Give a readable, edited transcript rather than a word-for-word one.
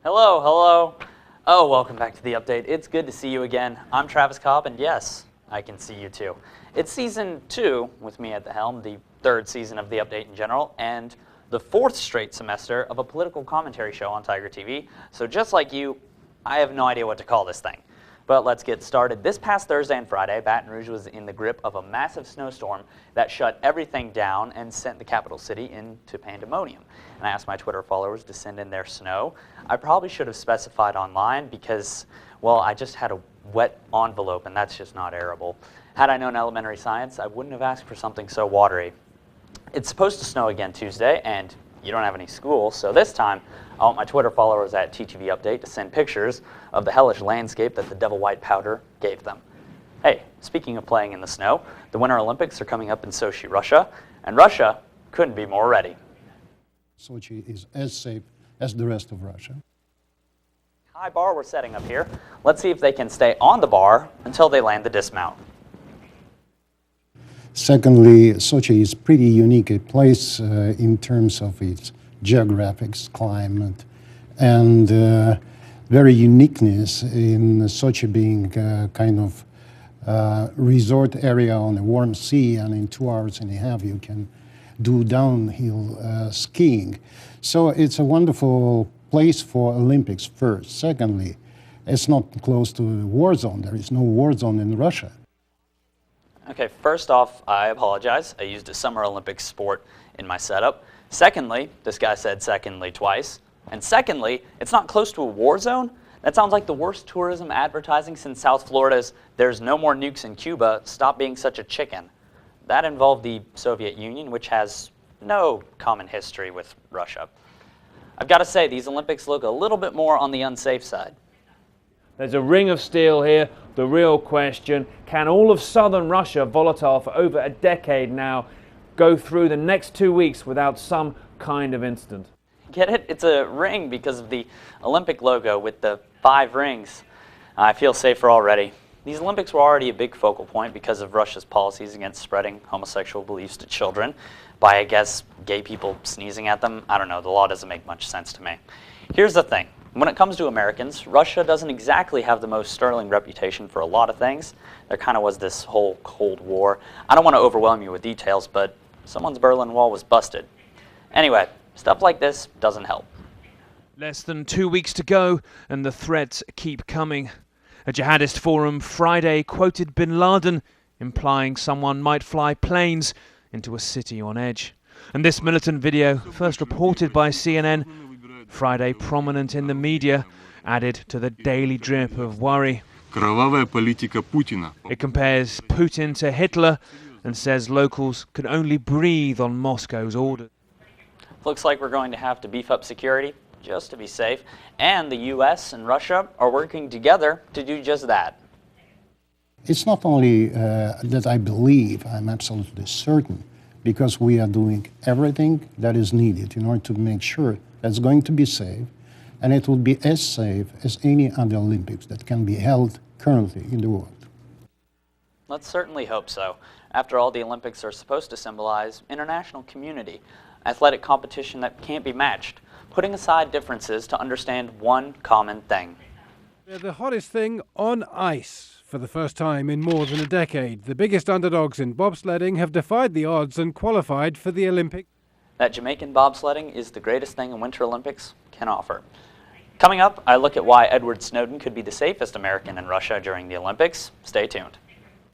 Hello, hello. Oh, welcome back to the update. It's good to see you again. I'm Travis Cobb, and yes, I can see you too. It's season 2 with me at the helm, the 3rd season of the update in general, and the 4th straight semester of a political commentary show on Tiger TV. So just like you, I have no idea what to call this thing. But let's get started. This past Thursday and Friday, Baton Rouge was in the grip of a massive snowstorm that shut everything down and sent the capital city into pandemonium. And I asked my Twitter followers to send in their snow. I probably should have specified online because, well, I just had a wet envelope and that's just not airable. Had I known elementary science, I wouldn't have asked for something so watery. It's supposed to snow again Tuesday, and you don't have any school, so this time I want my Twitter followers at TTV Update to send pictures of the hellish landscape that the devil white powder gave them. Hey, speaking of playing in the snow, the Winter Olympics are coming up in Sochi, Russia, and Russia couldn't be more ready. Sochi is as safe as the rest of Russia. High bar we're setting up here. Let's see if they can stay on the bar until they land the dismount. Secondly, Sochi is pretty unique a place in terms of its geographics, climate, and very uniqueness in Sochi being kind of resort area on a warm sea, and in 2 hours and a half you can do downhill skiing. So it's a wonderful place for Olympics first. Secondly, it's not close to a war zone. There is no war zone in Russia. Okay, first off, I apologize. I used a Summer Olympics sport in my setup. Secondly, this guy said secondly twice. And secondly, it's not close to a war zone? That sounds like the worst tourism advertising since South Florida's "There's no more nukes in Cuba, stop being such a chicken." That involved the Soviet Union, which has no common history with Russia. I've got to say, these Olympics look a little bit more on the unsafe side. There's a ring of steel here. The real question, can all of southern Russia, volatile for over a decade now, go through the next 2 weeks without some kind of incident? Get it? It's a ring because of the Olympic logo with the 5 rings. I feel safer already. These Olympics were already a big focal point because of Russia's policies against spreading homosexual beliefs to children by, I guess, gay people sneezing at them. I don't know, the law doesn't make much sense to me. Here's the thing. When it comes to Americans, Russia doesn't exactly have the most sterling reputation for a lot of things. There kind of was this whole Cold War. I don't want to overwhelm you with details, but someone's Berlin Wall was busted. Anyway, stuff like this doesn't help. Less than 2 weeks to go, and the threats keep coming. A jihadist forum Friday quoted bin Laden, implying someone might fly planes into a city on edge. And this militant video, first reported by CNN, Friday prominent in the media, added to the daily drip of worry. It compares Putin to Hitler and says locals can only breathe on Moscow's orders. Looks like we're going to have to beef up security just to be safe, and the US and Russia are working together to do just that. It's not only that I believe, I'm absolutely certain, because we are doing everything that is needed in order to make sure that's going to be safe, and it will be as safe as any other Olympics that can be held currently in the world. Let's certainly hope so. After all, the Olympics are supposed to symbolize international community, athletic competition that can't be matched, putting aside differences to understand one common thing. They're the hottest thing on ice. For the first time in more than a decade, the biggest underdogs in bobsledding have defied the odds and qualified for the Olympics. That Jamaican bobsledding is the greatest thing a Winter Olympics can offer. Coming up, I look at why Edward Snowden could be the safest American in Russia during the Olympics. Stay tuned.